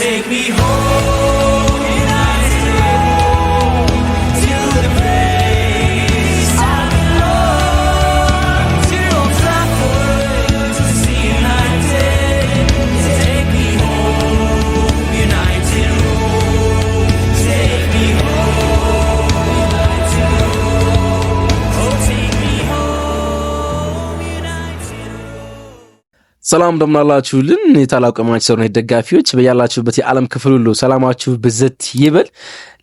take me home, United, to the place I belong, to Old Trafford, to see United. Take me home, United Road. Take me home, United Road. Oh, take me home, United Road. ሰላም እንደምናላችሁልን የታላቁ ማንቸስተር ዩናይትድ ደጋፊዎች በያላችሁበት የዓለም ክፍል ሁሉ ሰላማችሁ ብዝት ይበል።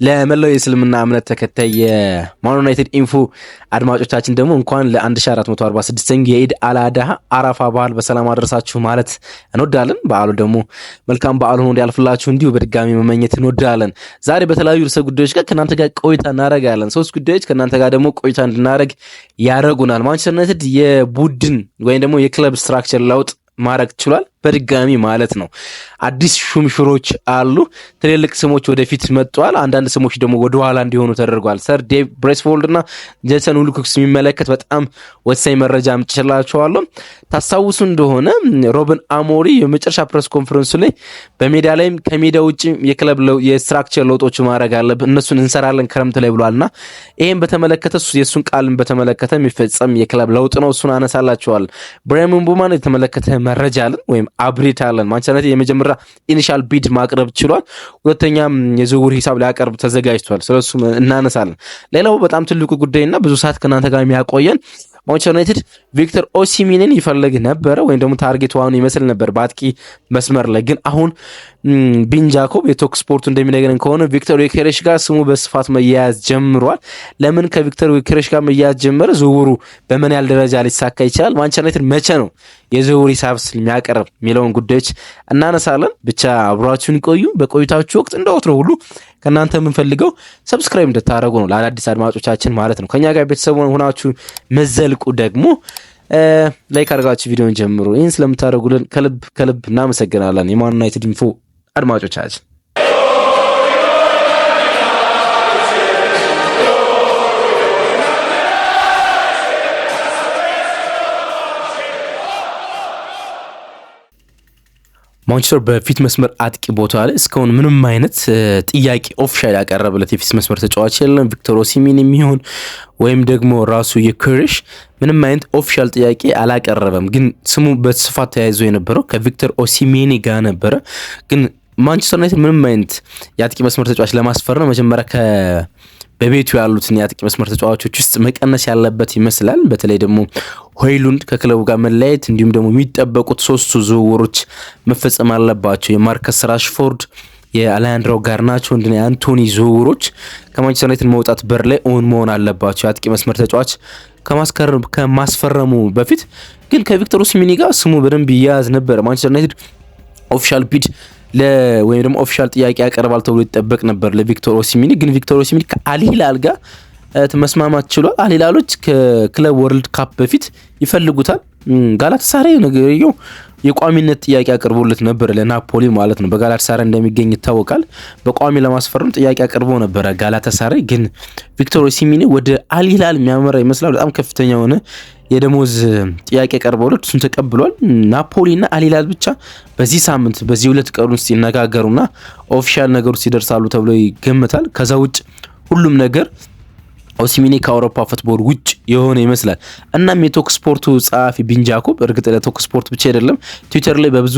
ለመላው የእስልምና እምነት ተከታይ የማን ዩናይትድ ኢንፎ አድማጮቻችን ደግሞ እንኳን ለ1446ኛው የኢድ አልአድሃ አረፋ በዓል በሰላም አደረሳችሁ ማለት እንወዳለን። በዓሉ ደግሞ መልካም በዓል ሆኖ እንዲያልፍላችሁ እንዲሁ በድጋሚ መመኘት እንወዳለን። ዛሬ በተለያዩ ርዕሰ ጉዳዮች ጋር ከእናንተ ጋር ቆይታ እናደርጋለን። ሶስት ጉዳዮች ከእናንተ ጋር ደግሞ ቆይታ እንድናደርግ ያደርጉናል። ማንቸስተር ዩናይትድ የቡድን ወይም ደግሞ የክለብ ስትራክቸር ለውጥ ማድረግ ችሏል። በድጋሚ ማለት ነው። አዲስ ሹምሽሮች አሉ። ትልልቅ ስሞች ወደፊት መጥተዋል። አንዳንድ ስሞች ደግሞ ወደ ኋላ እንዲሆኑ ተደርጓል። ሰር ዴቭ ብሬስፎልድ እና ጄሰን ዊልኮክስ የሚመለከት በጣም ወሳኝ መረጃ አምጥቼላችኋለሁ። ታስታውሱ እንደሆነ ሮበን አሞሪ የመጨረሻ ፕሬስ ኮንፈረንስ ላይ በሜዳ ላይም ከሜዳ ውጭ የክለብ የስትራክቸር ለውጦች ማድረግ አለብን እነሱን እንሰራለን ክረምት ላይ ብሏልና ይሄን በተመለከተ የሱን ቃልን በተመለከተ የሚፈጸም የክለብ ለውጥ ነው። እሱን አነሳላችኋል። ብራያን ምቡማን የተመለከተ መረጃ አለን ወይም አብዴት አለን። ማንቸስተር ዩናይትድ የመጀመሪያ ኢኒሻል ቢድ ማቅረብ ችሏል። ሁለተኛም የዝውውር ሂሳብ ሊያቀርብ ተዘጋጅቷል። ስለሱ እናነሳለን። ሌላው በጣም ትልቁ ጉዳይና ብዙ ሰዓት ከናንተ ጋር የሚያቆየን ማንቸስተር ዩናይትድ ቪክተር ኦሲሚንን ይፈልግ ነበረ ወይም ደግሞ ታርጌት ዋን ይመስል ነበር በአጥቂ መስመር ላይ። ግን አሁን ቢን ጃኮብ የቶክ ስፖርቱ እንደሚነገረን ከሆነ ቪክተር ዮኬሬሽ ጋር ስሙ በስፋት መያያዝ ጀምሯል። ለምን ከቪክተር ዮኬሬሽ ጋር መያያዝ ጀመረ? ዝውውሩ በምን ያህል ደረጃ ሊሳካ ይችላል? ማንቸስተር ዩናይትድ መቼ ነው የዝውውር ሂሳብ የሚያቀርብ የሚለውን ጉዳዮች እናነሳለን። ብቻ አብራችሁን ቆዩ። በቆይታችሁ ወቅት እንደወትሮ ሁሉ ከእናንተ የምንፈልገው ሰብስክራይብ እንድታደርጉ ነው፣ ለአዳዲስ አድማጮቻችን ማለት ነው። ከኛ ጋር ቤተሰብ ሆናችሁ መዘልቁ ደግሞ ላይክ አድርጋችሁ ቪዲዮን ጀምሩ። ይህን ስለምታደርጉልን ከልብ ከልብ እናመሰግናለን። የማን ዩናይትድ ኢንፎ አድማጮቻችን ማንቸስተር በፊት መስመር አጥቂ ቦታ ላይ እስካሁን ምንም አይነት ጥያቄ ኦፊሻል ያቀረበለት የፊት መስመር ተጫዋች የለም። ቪክተር ኦሲሚን የሚሆን ወይም ደግሞ ራሱ የኩሬሽ ምንም አይነት ኦፊሻል ጥያቄ አላቀረበም። ግን ስሙ በስፋት ተያይዞ የነበረው ከቪክተር ኦሲሜኒ ጋር ነበረ። ግን ማንቸስተር ዩናይትድ ምንም አይነት የአጥቂ መስመር ተጫዋች ለማስፈረም መጀመሪያ በቤቱ ያሉትን የአጥቂ መስመር ተጫዋቾች ውስጥ መቀነስ ያለበት ይመስላል። በተለይ ደግሞ ሆይሉንድ ከክለቡ ጋር መለያየት እንዲሁም ደግሞ የሚጠበቁት ሶስቱ ዝውውሮች መፈጸም አለባቸው። የማርከስ ራሽፎርድ፣ የአሌሃንድሮ ጋርናቾ እንዲሁም የአንቶኒ ዝውውሮች ከማንቸስተር ዩናይትድ መውጣት በር ላይ ኦን መሆን አለባቸው። የአጥቂ መስመር ተጫዋች ከማስፈረሙ በፊት ግን ከቪክተር ኦሲሚኒ ጋር ስሙ በደንብ ይያዝ ነበር። ማንቸስተር ዩናይትድ ኦፊሻል ቢድ ወይም ደግሞ ኦፊሻል ጥያቄ ያቀርባል ተብሎ ይጠበቅ ነበር ለቪክተር ኦሲሚኒ። ግን ቪክተር ኦሲሚኒ ከአልሂላል ጋር መስማማት ችሏል። አልሂላሎች ከክለብ ወርልድ ካፕ በፊት ይፈልጉታል። ጋላታሳራይ ነገርየው የቋሚነት ጥያቄ አቅርቦለት ነበር ለናፖሊ ማለት ነው። በጋላታሳራይ እንደሚገኝ ይታወቃል። በቋሚ ለማስፈረም ጥያቄ አቅርቦ ነበር ጋላታሳራይ። ግን ቪክተር ኦሲሚኒ ወደ አልሂላል የሚያመራ ይመስላል። በጣም ከፍተኛ የሆነ የደሞዝ ጥያቄ ቀርቦለት እሱን ተቀብሏል። ናፖሊና አልሂላል ብቻ በዚህ ሳምንት በዚህ ሁለት ቀን ውስጥ ይነጋገሩና ኦፊሻል ነገር ውስጥ ይደርሳሉ ተብሎ ይገመታል። ከዛ ውጭ ሁሉም ነገር ኦሲሚኒ ከአውሮፓ ፉትቦል ውጭ የሆነ ይመስላል። እናም የቶክ ስፖርቱ ጸሐፊ ቢን ጃኮብ እርግጥ ለቶክ ስፖርት ብቻ አይደለም ትዊተር ላይ በብዙ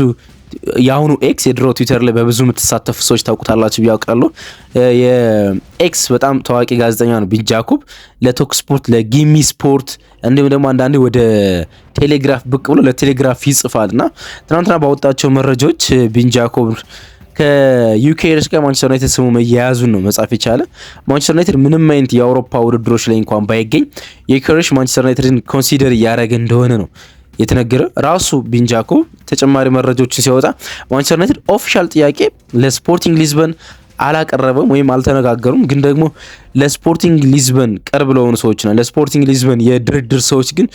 የአሁኑ ኤክስ የድሮ ትዊተር ላይ በብዙ የምትሳተፉ ሰዎች ታውቁታላችሁ ቢያውቃሉ። የኤክስ በጣም ታዋቂ ጋዜጠኛ ነው ቢን ጃኮብ። ለቶክ ስፖርት፣ ለጊሚ ስፖርት እንዲሁም ደግሞ አንዳንዴ ወደ ቴሌግራፍ ብቅ ብሎ ለቴሌግራፍ ይጽፋልና ትናንትና ባወጣቸው መረጃዎች ቢን ጃኮብ ከዩኬኤርስ ጋር ማንቸስተር ዩናይትድ ስሙ መያያዙን ነው መጻፍ የቻለ። ማንቸስተር ዩናይትድ ምንም አይነት የአውሮፓ ውድድሮች ላይ እንኳን ባይገኝ ዩኬኤርስ ማንቸስተር ዩናይትድን ኮንሲደር እያደረገ እንደሆነ ነው የተነገረ። ራሱ ቢን ጃኮብ ተጨማሪ መረጃዎችን ሲያወጣ ማንቸስተር ዩናይትድ ኦፊሻል ጥያቄ ለስፖርቲንግ ሊዝበን አላቀረበም ወይም አልተነጋገሩም። ግን ደግሞ ለስፖርቲንግ ሊዝበን ቅርብ ለሆኑ ሰዎችና ለስፖርቲንግ ሊዝበን የድርድር ሰዎች ግን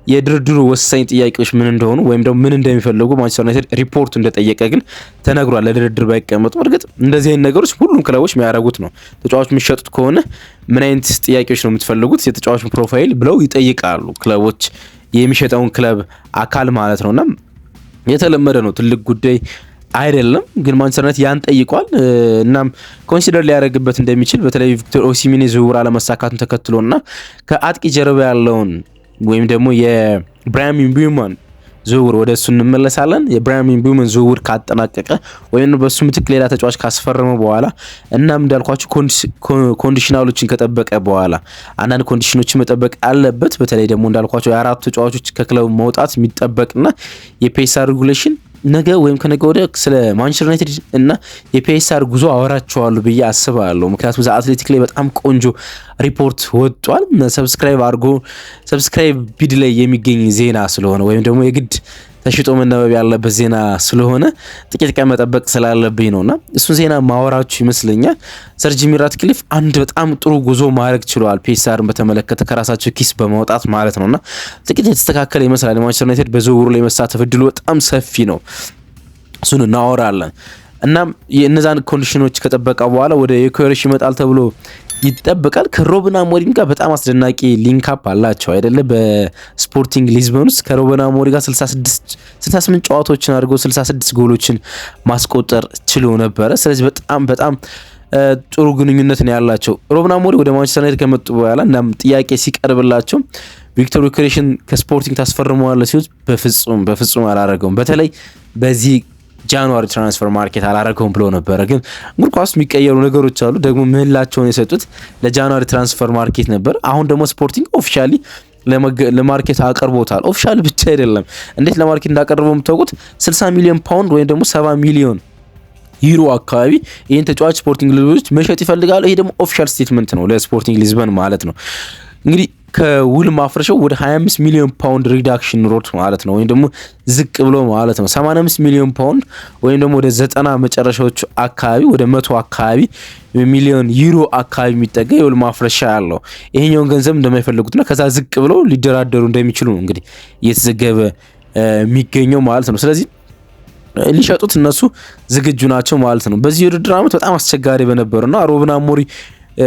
የድርድሩ ወሳኝ ጥያቄዎች ምን እንደሆኑ ወይም ደግሞ ምን እንደሚፈልጉ ማንቸስተር ዩናይትድ ሪፖርቱ እንደጠየቀ ግን ተነግሯል። ለድርድር ባይቀመጡ እርግጥ እንደዚህ አይነት ነገሮች ሁሉም ክለቦች የሚያደርጉት ነው። ተጫዋቾች የሚሸጡት ከሆነ ምን አይነት ጥያቄዎች ነው የምትፈልጉት የተጫዋቹ ፕሮፋይል ብለው ይጠይቃሉ ክለቦች የሚሸጠውን ክለብ አካል ማለት ነውና የተለመደ ነው። ትልቅ ጉዳይ አይደለም። ግን ማንቸስተር ዩናይትድ ያን ጠይቋል። እናም ኮንሲደር ሊያደርግበት እንደሚችል በተለይ ቪክቶር ኦሲሜን ዝውውር አለመሳካቱን ተከትሎና ከአጥቂ ጀርባ ያለውን ወይም ደግሞ የብራያም ምቤሞን ዝውውር ወደ እሱ እንመለሳለን። የብራያም ምቤሞን ዝውውር ካጠናቀቀ ወይም በሱ ምትክ ሌላ ተጫዋች ካስፈረመ በኋላ እናም እንዳልኳችሁ ኮንዲሽናሎችን ከጠበቀ በኋላ አንዳንድ ኮንዲሽኖችን መጠበቅ አለበት። በተለይ ደግሞ እንዳልኳችሁ የአራቱ ተጫዋቾች ከክለቡ መውጣት የሚጠበቅና የፔሳር ሬጉሌሽን ነገ ወይም ከነገ ወደ ስለ ማንቸስተር ዩናይትድ እና የፒኤስአር ጉዞ አወራቸዋለሁ ብዬ አስባለሁ። ምክንያቱም አትሌቲክ ላይ በጣም ቆንጆ ሪፖርት ወጥቷል። ሰብስክራይብ ቢድ ላይ የሚገኝ ዜና ስለሆነ ወይም ደግሞ የግድ ተሽጦ መነበብ ያለበት ዜና ስለሆነ ጥቂት ቀን መጠበቅ ስላለብኝ ነውና እሱን ዜና ማወራችሁ ይመስለኛል። ሰር ጂሚ ራትክሊፍ አንድ በጣም ጥሩ ጉዞ ማድረግ ችለዋል፣ ፒኤስአርን በተመለከተ ከራሳቸው ኪስ በማውጣት ማለት ነውና ጥቂት የተስተካከለ ይመስላል። ማንቸስተር ዩናይትድ በዝውውሩ ላይ መሳተፍ እድሉ በጣም ሰፊ ነው። እሱን እናወራለን። እናም የእነዛን ኮንዲሽኖች ከጠበቀ በኋላ ወደ ዩኬሬሽ ይመጣል ተብሎ ይጠበቃል። ከሩበን አሞሪም ጋር በጣም አስደናቂ ሊንክ አፕ አላቸው አይደለ? በስፖርቲንግ ሊዝበን ውስጥ ከሩበን አሞሪም ጋር 68 ጨዋታዎችን አድርገው 66 ጎሎችን ማስቆጠር ችሎ ነበረ። ስለዚህ በጣም ጥሩ ግንኙነት ነው ያላቸው። ሩበን አሞሪም ወደ ማንቸስተር ዩናይትድ ከመጡ በኋላ እናም ጥያቄ ሲቀርብላቸው ቪክቶር ዩኬሬሽን ከስፖርቲንግ ታስፈርመዋለህ ሲሉት በፍጹም አላረገውም። በተለይ በዚህ ጃንዋሪ ትራንስፈር ማርኬት አላረገውም ብሎ ነበረ። ግን እግር ኳስ የሚቀየሩ ነገሮች አሉ። ደግሞ ምህላቸውን የሰጡት ለጃንዋሪ ትራንስፈር ማርኬት ነበር። አሁን ደግሞ ስፖርቲንግ ኦፊሻሊ ለማርኬት አቀርቦታል። ኦፊሻሊ ብቻ አይደለም፣ እንዴት ለማርኬት እንዳቀረበው የምታውቁት 60 ሚሊዮን ፓውንድ ወይም ደግሞ 70 ሚሊዮን ዩሮ አካባቢ ይህን ተጫዋች ስፖርቲንግ ሊዝበኖች መሸጥ ይፈልጋሉ። ይሄ ደግሞ ኦፊሻል ስቴትመንት ነው ለስፖርቲንግ ሊዝበን ማለት ነው። እንግዲህ ከውል ማፍረሻው ወደ 25 ሚሊዮን ፓውንድ ሪዳክሽን ኖሮት ማለት ነው፣ ወይም ደግሞ ዝቅ ብሎ ማለት ነው። 85 ሚሊዮን ፓውንድ ወይም ደግሞ ወደ 90 መጨረሻዎቹ አካባቢ ወደ 100 አካባቢ ሚሊዮን ዩሮ አካባቢ የሚጠጋ የውል ማፍረሻ ያለው ይሄኛውን ገንዘብ እንደማይፈልጉትና ከዛ ዝቅ ብሎ ሊደራደሩ እንደሚችሉ ነው እንግዲህ እየተዘገበ የሚገኘው ማለት ነው። ስለዚህ ሊሸጡት እነሱ ዝግጁ ናቸው ማለት ነው። በዚህ ውድድር ዓመት በጣም አስቸጋሪ በነበረውና ሩበን አሞሪም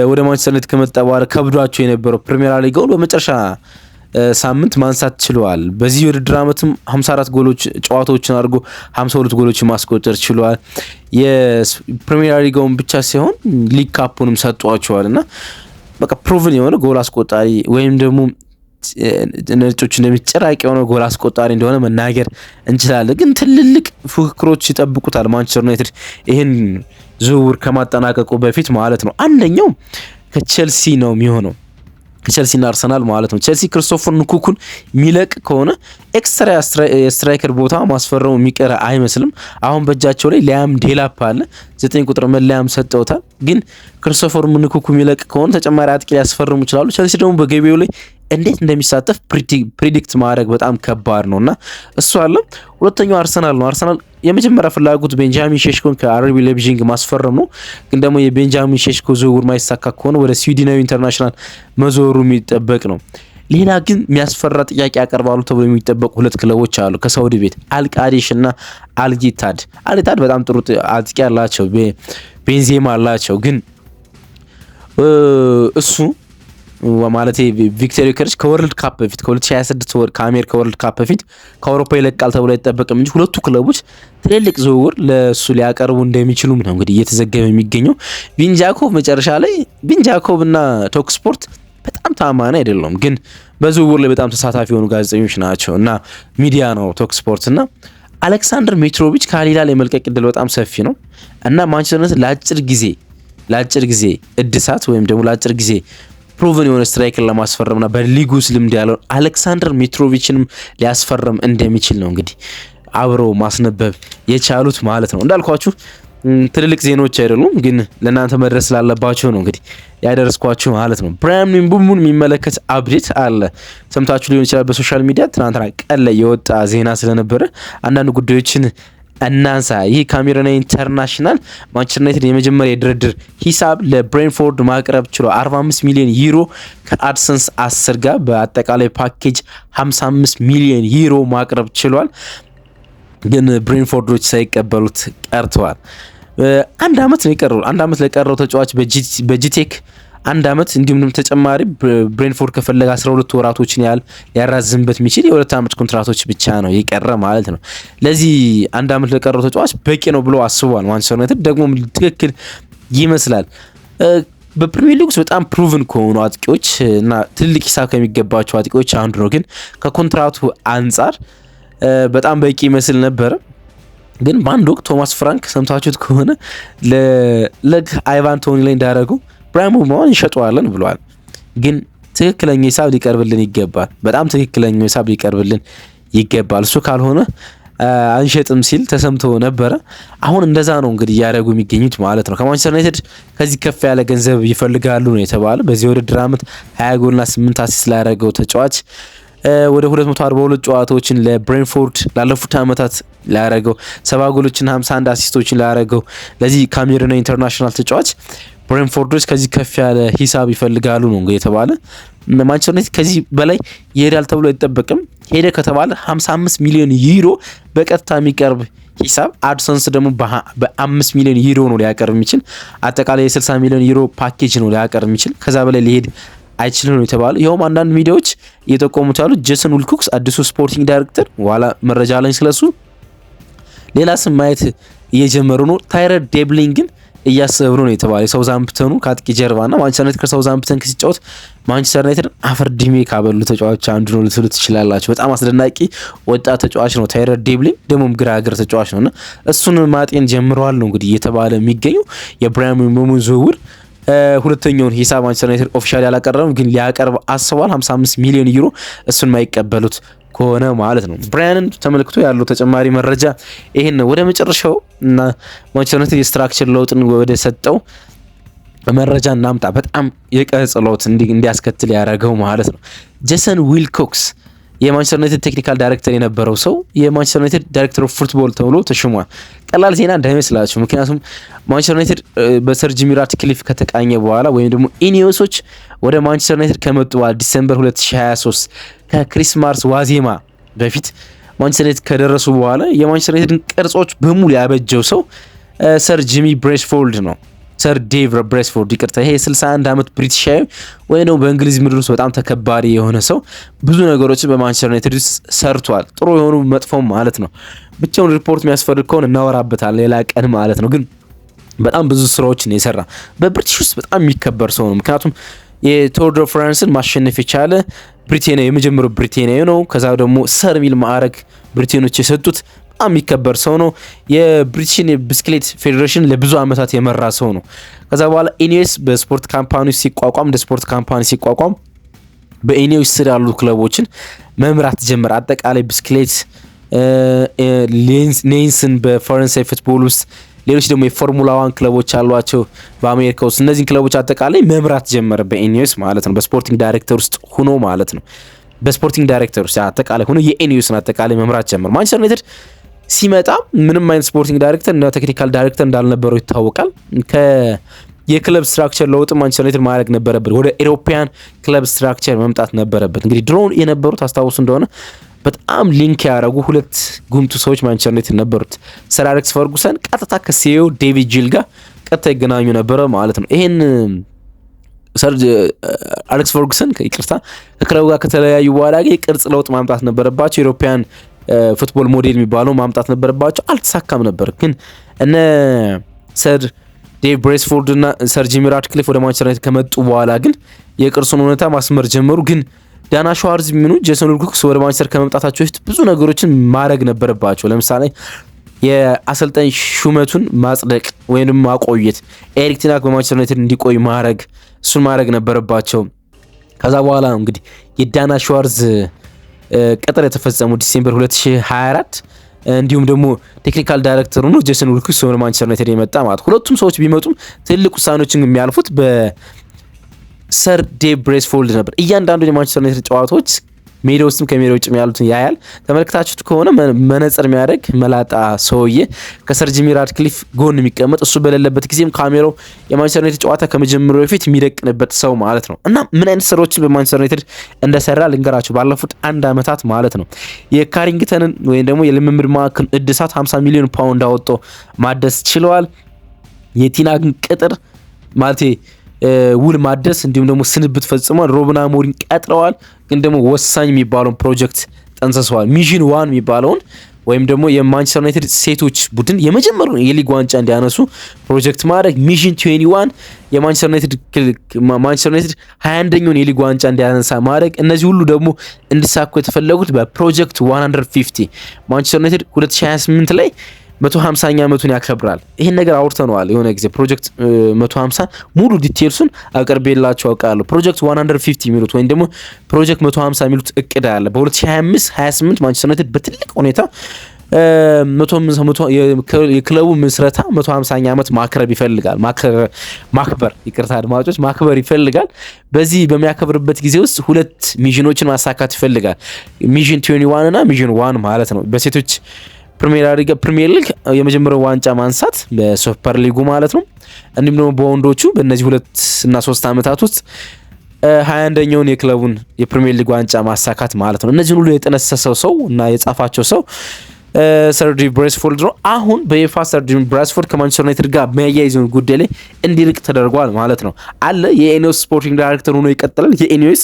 ወደ ማንቸስተር ዩናይትድ ከመጣ በኋላ ከብዷቸው የነበረው ፕሪሚየር ሊግን በመጨረሻ ሳምንት ማንሳት ችሏል። በዚህ ውድድር ዓመትም 54 ጨዋታዎችን አድርጎ 52 ጎሎችን ማስቆጠር ችሏል። የፕሪሚየር ሊግን ብቻ ሳይሆን ሊግ ካፑንም ሰጧቸዋልና በቃ ፕሩቭን የሆነ ጎል አስቆጣሪ ወይም ደግሞ ነጮች እንደሚጨራቅ የሆነ ጎል አስቆጣሪ እንደሆነ መናገር እንችላለን። ግን ትልልቅ ፉክክሮች ይጠብቁታል ማንቸስተር ዩናይትድ ይህን ዝውውር ከማጠናቀቁ በፊት ማለት ነው። አንደኛው ከቼልሲ ነው የሚሆነው፣ ከቼልሲና አርሰናል ማለት ነው። ቼልሲ ክሪስቶፈር ንኩኩን የሚለቅ ከሆነ ኤክስትራ የስትራይከር ቦታ ማስፈረሙ የሚቀር አይመስልም። አሁን በእጃቸው ላይ ሊያም ዴላፕ አለ፣ 9 ቁጥር መለያም ሰጠውታል። ግን ክሪስቶፈር ንኩኩ የሚለቅ ከሆነ ተጨማሪ አጥቂ ሊያስፈርሙ ይችላሉ። ቼልሲ ደግሞ በገቢው ላይ እንዴት እንደሚሳተፍ ፕሪዲክት ማድረግ በጣም ከባድ ነውና እሱ አለ። ሁለተኛው አርሰናል ነው። አርሰናል የመጀመሪያ ፍላጎት ቤንጃሚን ሼሽኮን ከአርቢ ሌፕዚግ ማስፈረም ነው። ግን ደግሞ የቤንጃሚን ሼሽኮ ዝውውር ማይሳካ ከሆነ ወደ ስዊድናዊ ኢንተርናሽናል መዞሩ የሚጠበቅ ነው። ሌላ ግን የሚያስፈራ ጥያቄ ያቀርባሉ ተብሎ የሚጠበቁ ሁለት ክለቦች አሉ ከሳውዲ ቤት፣ አልቃዲሽ እና አልጊታድ። አልጊታድ በጣም ጥሩ አጥቂ አላቸው፣ ቤንዜማ አላቸው። ግን እሱ ማለት ቪክቶር ዩኬሬሽ ከወርልድ ካፕ በፊት ከ2026 ከአሜሪካ ወርልድ ካፕ በፊት ከአውሮፓ ይለቃል ተብሎ አይጠበቅም እንጂ ሁለቱ ክለቦች ትልልቅ ዝውውር ለሱ ሊያቀርቡ እንደሚችሉም ነው እንግዲህ እየተዘገበ የሚገኘው። ቢንጃኮቭ መጨረሻ ላይ ቢንጃኮቭ እና ቶክ ስፖርት በጣም ታማኝ አይደለም፣ ግን በዝውውር ላይ በጣም ተሳታፊ የሆኑ ጋዜጠኞች ናቸው እና ሚዲያ ነው ቶክ ስፖርት እና አሌክሳንደር ሚትሮቪች ከሂላል የመልቀቅ እድል በጣም ሰፊ ነው እና ማንቸስተር ዩናይትድ ለአጭር ጊዜ እድሳት ወይም ደግሞ ለአጭር ጊዜ ፕሩቭን የሆነ ስትራይክን ለማስፈረምና በሊጉ ውስጥ ልምድ ያለው አሌክሳንደር ሚትሮቪችንም ሊያስፈርም እንደሚችል ነው እንግዲህ አብረው ማስነበብ የቻሉት ማለት ነው። እንዳልኳችሁ ትልልቅ ዜናዎች አይደሉም፣ ግን ለእናንተ መድረስ ስላለባቸው ነው እንግዲህ ያደረስኳችሁ ማለት ነው። ብራያም ምቤሞን የሚመለከት አፕዴት አለ። ሰምታችሁ ሊሆን ይችላል በሶሻል ሚዲያ ትናንትና ቀን ላይ የወጣ ዜና ስለነበረ አንዳንድ ጉዳዮችን እናንሳ። ይህ ካሜሮን ኢንተርናሽናል ማንቸስተር ዩናይትድ የመጀመሪያ የድርድር ሂሳብ ለብሬንፎርድ ማቅረብ ችሎ 45 ሚሊዮን ዩሮ ከአድሰንስ 10 ጋር በአጠቃላይ ፓኬጅ 55 ሚሊዮን ዩሮ ማቅረብ ችሏል። ግን ብሬንፎርዶች ሳይቀበሉት ቀርተዋል። አንድ አመት ነው የቀረው። አንድ አመት ለቀረው ተጫዋች በጂቴክ 1 ዓመት እንዲሁም ተጨማሪ ብሬንትፎርድ ከፈለገ 12 ወራቶችን ያህል ሊያራዝምበት የሚችል የ2 ዓመት ኮንትራቶች ብቻ ነው የቀረ ማለት ነው። ለዚህ 1 ዓመት ለቀረው ተጫዋች በቂ ነው ብሎ አስቧል ማንቸስተር ዩናይትድ። ደግሞ ትክክል ይመስላል። በፕሪሚየር ሊግ ውስጥ በጣም ፕሩቭን ከሆኑ አጥቂዎች እና ትልቅ ሂሳብ ከሚገባቸው አጥቂዎች አንዱ ነው። ግን ከኮንትራቱ አንጻር በጣም በቂ ይመስል ነበረ። ግን በአንድ ወቅት ቶማስ ፍራንክ ሰምታችሁት ከሆነ አይቫን ቶኒ ላይ እንዳደረገው ብራያን ምቤሞን እንሸጠዋለን ብለዋል። ግን ትክክለኛ ሂሳብ ሊቀርብልን ይገባል። በጣም ትክክለኛ ሂሳብ ሊቀርብልን ይገባል። እሱ ካልሆነ አንሸጥም ሲል ተሰምቶ ነበረ። አሁን እንደዛ ነው እንግዲህ እያደረጉ የሚገኙት ማለት ነው። ከማንቸስተር ዩናይትድ ከዚህ ከፍ ያለ ገንዘብ ይፈልጋሉ ነው የተባለ። በዚህ ውድድር ዓመት 20 ጎልና 8 አሲስት ላደረገው ተጫዋች ወደ 242 ጨዋታዎችን ለብሬንትፎርድ ላለፉት ዓመታት ላደረገው 70 ጎሎችና 51 አሲስቶችን ላደረገው ለዚህ ካሜሩናዊ ኢንተርናሽናል ተጫዋች ብሬንትፎርዶች ከዚህ ከፍ ያለ ሂሳብ ይፈልጋሉ ነው እንግዲህ የተባለ። ማንቸስተር ዩናይትድ ከዚህ በላይ ይሄዳል ተብሎ አይጠበቅም። ሄደ ከተባለ 55 ሚሊዮን ዩሮ በቀጥታ የሚቀርብ ሂሳብ፣ አድሰንስ ደግሞ በ5 ሚሊዮን ዩሮ ነው ሊያቀርብ የሚችል። አጠቃላይ የ60 ሚሊዮን ዩሮ ፓኬጅ ነው ሊያቀርብ የሚችል። ከዛ በላይ ሊሄድ አይችልም ነው የተባለው። ይኸውም አንዳንድ ሚዲያዎች እየጠቆሙት ያሉት ጄሰን ዊልኮክስ አዲሱ ስፖርቲንግ ዳይሬክተር፣ ኋላ መረጃ ላይ ስለሱ ሌላ ስም ማየት እየጀመሩ ነው። ታይለር ዴብሊን ግን እያሰቡ ነው የተባለ። የሳውዛምፕተኑ ከአጥቂ ጀርባና ማንቸስተር ዩናይትድ ከሳውዛምፕተን ሲጫወት ማንቸስተር ዩናይትድ አፈር ድሜ ካበሉ ተጫዋቾች አንዱ ነው ልትሉ ትችላላችሁ። በጣም አስደናቂ ወጣት ተጫዋች ነው ታይለር ዴብሊን፣ ደግሞም ግራ እግር ተጫዋች ነውና እሱን ማጤን ጀምረዋል ነው እንግዲህ እየተባለ የሚገኘው። የብራያን ምቤሞን ዝውውር ሁለተኛውን ሂሳብ ማንቸስተር ዩናይትድ ኦፊሻሊ ያላቀረበም፣ ግን ሊያቀርብ አስቧል። 55 ሚሊዮን ዩሮ እሱን ማይቀበሉት ከሆነ ማለት ነው። ብራያንን ተመልክቶ ያለው ተጨማሪ መረጃ ይሄን ነው። ወደ መጨረሻው እና ማንቸስተር ዩናይትድ የስትራክቸር ለውጥን ወደ ሰጠው መረጃ እናምጣ። በጣም የቅርጽ ለውጥ እንዲያስከትል ያደረገው ማለት ነው። ጄሰን ዊልኮክስ የማንቸስተር ዩናይትድ ቴክኒካል ዳይሬክተር የነበረው ሰው የማንቸስተር ዩናይትድ ዳይሬክተር ኦፍ ፉትቦል ተብሎ ተሽሟል። ቀላል ዜና እንዳይመስላችሁ። ምክንያቱም ማንቸስተር ዩናይትድ በሰር ጂሚ ራትክሊፍ ከተቃኘ በኋላ ወይም ደግሞ ኢኒዮሶች ወደ ማንቸስተር ዩናይትድ ከመጡ በኋላ ዲሴምበር 2023 ከክሪስማስ ዋዜማ በፊት ማንቸስተር ዩናይትድ ከደረሱ በኋላ የማንቸስተር ዩናይትድን ቅርጾች በሙሉ ያበጀው ሰው ሰር ጂሚ ብሬስፎልድ ነው። ሰር ዴቭ ብሬስፎርድ ይቅርታ። ይሄ 61 ዓመት ብሪቲሻዊ ወይ ነው በእንግሊዝ ምድር ውስጥ በጣም ተከባሪ የሆነ ሰው ብዙ ነገሮችን በማንቸስተር ዩናይትድ ውስጥ ሰርቷል። ጥሩ የሆኑ መጥፎም ማለት ነው። ብቻውን ሪፖርት የሚያስፈልግ ከሆነ እናወራበታል ሌላ ቀን ማለት ነው። ግን በጣም ብዙ ስራዎችን የሰራ በብሪቲሽ ውስጥ በጣም የሚከበር ሰው ነው። ምክንያቱም የቶር ደ ፍራንስን ማሸነፍ የቻለ ብሪቴናዊ የመጀመሪያው ብሪቴናዊ ነው። ከዛ ደግሞ ሰር ሚል ማዕረግ ብሪቴኖች የሰጡት በጣም የሚከበር ሰው ነው። የብሪቲሽን የብስክሌት ፌዴሬሽን ለብዙ ዓመታት የመራ ሰው ነው። ከዛ በኋላ ኢኒዮስ በስፖርት ካምፓኒ ሲቋቋም እንደ ስፖርት ካምፓኒ ሲቋቋም በኢኒዮስ ስር ያሉ ክለቦችን መምራት ጀመረ። አጠቃላይ ብስክሌት፣ ኔንስን በፈረንሳይ ፉትቦል ውስጥ፣ ሌሎች ደግሞ የፎርሙላ 1 ክለቦች አሏቸው በአሜሪካ ውስጥ። እነዚህን ክለቦች አጠቃላይ መምራት ጀመረ በኢኒዮስ ማለት ነው። በስፖርቲንግ ዳይሬክተር ውስጥ ሆኖ ማለት ነው። በስፖርቲንግ ዳይሬክተር ውስጥ አጠቃላይ ሆኖ የኢኒዮስን አጠቃላይ መምራት ጀመረ። ማንቸስተር ዩናይትድ ሲመጣ ምንም አይነት ስፖርቲንግ ዳይሬክተር እና ቴክኒካል ዳይሬክተር እንዳልነበረው ይታወቃል። የክለብ ስትራክቸር ለውጥ ማንቸስተር ዩናይትድ ማድረግ ነበረበት። ወደ ኢሮፒያን ክለብ ስትራክቸር መምጣት ነበረበት። እንግዲህ ድሮን የነበሩት አስታውሱ እንደሆነ በጣም ሊንክ ያደረጉ ሁለት ጉምቱ ሰዎች ማንቸስተር ዩናይትድ ነበሩት። ሰር አሌክስ ፈርጉሰን ቀጥታ ከሲኢኦ ዴቪድ ጂል ጋር ቀጥታ ይገናኙ ነበረ ማለት ነው። ይሄን ሰር አሌክስ ፈርጉሰን ይቅርታ ከክለቡ ጋር ከተለያዩ በኋላ ግን ቅርጽ ለውጥ ማምጣት ነበረባቸው። ኢሮፒያን ፉትቦል ሞዴል የሚባለው ማምጣት ነበረባቸው። አልተሳካም ነበር። ግን እነ ሰር ዴቭ ብሬስፎርድ እና ሰር ጂሚ ራትክሊፍ ወደ ማንቸስተር ዩናይትድ ከመጡ በኋላ ግን የቅርሱን ሁኔታ ማስመር ጀመሩ። ግን ዳና ሸዋርዝ የሚኑ ጄሰን ዊልኮክስ ወደ ማንቸስተር ከመምጣታቸው በፊት ብዙ ነገሮችን ማድረግ ነበረባቸው። ለምሳሌ የአሰልጣኝ ሹመቱን ማጽደቅ ወይም ማቆየት፣ ኤሪክ ቴን ሃግ በማንቸስተር ዩናይትድ እንዲቆይ ማድረግ፣ እሱን ማድረግ ነበረባቸው። ከዛ በኋላ ነው እንግዲህ የዳና ሸዋርዝ ቅጥር የተፈጸመው ዲሴምበር 2024። እንዲሁም ደግሞ ቴክኒካል ዳይሬክተር ሆኖ ጄሰን ዊልኮክስ ወደ ማንቸስተር ዩናይትድ የመጣ ማለት። ሁለቱም ሰዎች ቢመጡም ትልቅ ውሳኔዎችን የሚያልፉት በሰር ዴቭ ብሬስፎልድ ነበር። እያንዳንዱ የማንቸስተር ዩናይትድ ጨዋታዎች ሜዳ ውስጥም ከሜዳ ውጭም ያሉትን ያያል። ተመልክታችሁት ከሆነ መነጽር የሚያደርግ መላጣ ሰውዬ ከሰር ጂሚ ራትክሊፍ ጎን የሚቀመጥ እሱ በሌለበት ጊዜም ካሜራው የማንቸስተር ዩናይትድ ጨዋታ ከመጀመሪያው በፊት የሚደቅንበት ሰው ማለት ነው። እና ምን አይነት ስራዎችን በማንቸስተር ዩናይትድ እንደሰራ ልንገራችሁ። ባለፉት 1 ዓመታት ማለት ነው የካሪንግተንን ወይም ደግሞ የልምምድ ማዕከል እድሳት 50 ሚሊዮን ፓውንድ አወጥቶ ማደስ ችለዋል። የቴን ሃግን ቅጥር ማለት ውል ማደስ እንዲሁም ደግሞ ስንብት ፈጽሟል። ሩበን አሞሪም ቀጥረዋል። ግን ደግሞ ወሳኝ የሚባለውን ፕሮጀክት ጠንስሰዋል። ሚሽን 1 የሚባለውን ወይም ደግሞ የማንቸስተር ዩናይትድ ሴቶች ቡድን የመጀመሪያውን የሊግ ዋንጫ እንዲያነሱ ፕሮጀክት ማድረግ፣ ሚሽን 21 የማንቸስተር ዩናይትድ 21ኛውን የሊግ ዋንጫ እንዲያነሳ ማድረግ፣ እነዚህ ሁሉ ደግሞ እንዲሳኩ የተፈለጉት በፕሮጀክት 150 ማንቸስተር ዩናይትድ 2028 ላይ 150ኛ ዓመቱን ያከብራል። ይሄን ነገር አውርተነዋል የሆነ ጊዜ ፕሮጀክት 150 ሙሉ ዲቴልሱን አቀርቤላችሁ አውቃለሁ። ፕሮጀክት 150 የሚሉት ወይም ደግሞ ፕሮጀክት 150 የሚሉት እቅድ አለ። በ2025 28 ማንቸስተር ዩናይትድ በትልቅ ሁኔታ የክለቡ ምስረታ 150ኛ ዓመት ማክበር ይፈልጋል። ማክበር ይፈልጋል። በዚህ በሚያከብርበት ጊዜ ውስጥ ሁለት ሚሽኖችን ማሳካት ይፈልጋል። ሚሽን 21 እና ሚሽን 1 ማለት ነው። በሴቶች ፕሪሚየር ሊግ የመጀመሪያው ዋንጫ ማንሳት በሱፐር ሊጉ ማለት ነው። እንዲሁም ደግሞ በወንዶቹ በእነዚህ 2 እና 3 ዓመታት ውስጥ 21ኛውን የክለቡን የፕሪሚየር ሊግ ዋንጫ ማሳካት ማለት ነው። እነዚህን ሁሉ የጠነሰሰው ሰው እና የጻፋቸው ሰው ሰር ዴቪድ ብሬስፎርድ ነው። አሁን በይፋ ሰር ዴቪድ ብሬስፎርድ ከማንቸስተር ዩናይትድ ጋር የሚያያይዘውን ጉዳይ ላይ እንዲርቅ ተደርጓል ማለት ነው። የኢኒዮስ ስፖርቲንግ ዳይሬክተር ሆኖ ይቀጥላል። የኢኒዮስ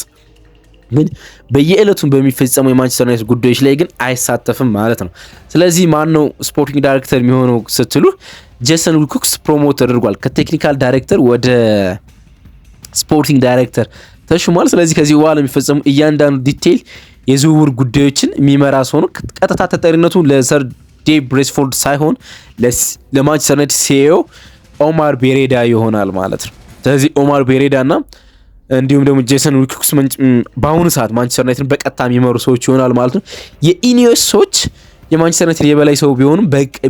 ግን በየዕለቱን በሚፈጸሙ የማንቸስተር ዩናይትድ ጉዳዮች ላይ ግን አይሳተፍም ማለት ነው። ስለዚህ ማን ነው ስፖርቲንግ ዳይሬክተር የሚሆነው ስትሉ ጄሰን ዊልኮክስ ፕሮሞት ተደርጓል። ከቴክኒካል ዳይሬክተር ወደ ስፖርቲንግ ዳይሬክተር ተሹሟል። ስለዚህ ከዚህ በኋላ የሚፈጸሙ እያንዳንዱ ዲቴይል የዝውውር ጉዳዮችን የሚመራ ሲሆን ቀጥታ ተጠሪነቱ ለሰር ዴቪድ ብሬስፎርድ ሳይሆን ለማንቸስተር ዩናይትድ ሲኢኦ ኦማር ቤሬዳ ይሆናል ማለት ነው። ስለዚህ ኦማር ቤሬዳ እና እንዲሁም ደግሞ ጄሰን ዊልኮክስ በአሁኑ ሰዓት ማንቸስተር ዩናይትድ በቀጥታ የሚመሩ ሰዎች ይሆናል ማለት ነው። የኢኒዮስ ሰዎች የማንቸስተር ዩናይትድ የበላይ ሰው ቢሆኑም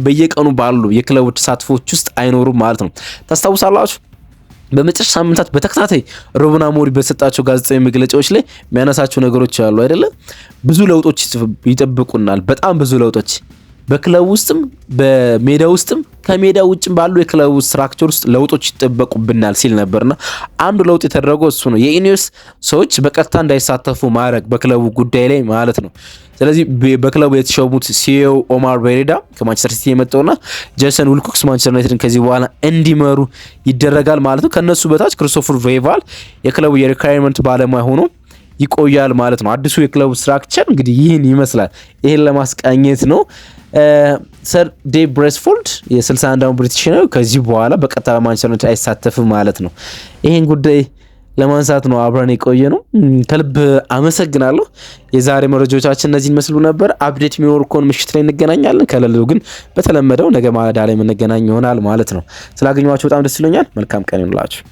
በየቀኑ ባሉ የክለቡ ተሳትፎች ውስጥ አይኖሩም ማለት ነው። ታስታውሳላችሁ በመጨረሻ ሳምንታት በተከታታይ ሩበን አሞሪም በሰጣቸው ጋዜጣዊ መግለጫዎች ላይ የሚያነሳቸው ነገሮች አሉ አይደለ? ብዙ ለውጦች ይጠብቁናል። በጣም ብዙ ለውጦች በክለቡ ውስጥም በሜዳ ውስጥም ከሜዳ ውጭም ባሉ የክለቡ ስትራክቸር ውስጥ ለውጦች ይጠበቁብናል ሲል ነበርና አንዱ ለውጥ የተደረገው እሱ ነው። የኢኒዮስ ሰዎች በቀጥታ እንዳይሳተፉ ማድረግ በክለቡ ጉዳይ ላይ ማለት ነው። ስለዚህ በክለቡ የተሾሙት ሲኢኦ ኦማር ቤሬዳ ከማንቸስተር ሲቲ የመጣውና ጄሰን ዊልኮክስ ማንቸስተር ዩናይትድን ከዚህ በኋላ እንዲመሩ ይደረጋል ማለት ነው። ከነሱ በታች ክሪስቶፈር ቬይቫል የክለቡ የሪኳየርመንት ባለሙያ ሆኖ ይቆያል ማለት ነው። አዲሱ የክለቡ ስትራክቸር እንግዲህ ይህን ይመስላል። ይህን ለማስቃኘት ነው። ሰር ዴቪድ ብሬስፎርድ የ61 ዓመት ብሪቲሽ ነው። ከዚህ በኋላ በቀጥታ ማንቸስተር ዩናይትድ አይሳተፍም ማለት ነው። ይህን ጉዳይ ለማንሳት ነው አብረን የቆየ ነው። ከልብ አመሰግናለሁ። የዛሬ መረጃዎቻችን እነዚህን መስሉ ነበር። አፕዴት የሚኖር ከሆነ ምሽት ላይ እንገናኛለን። ከሌለው ግን በተለመደው ነገ ማለዳ ላይ የምንገናኝ ይሆናል ማለት ነው። ስላገኘኋችሁ በጣም ደስ ይለኛል። መልካም ቀን ይሁንላችሁ።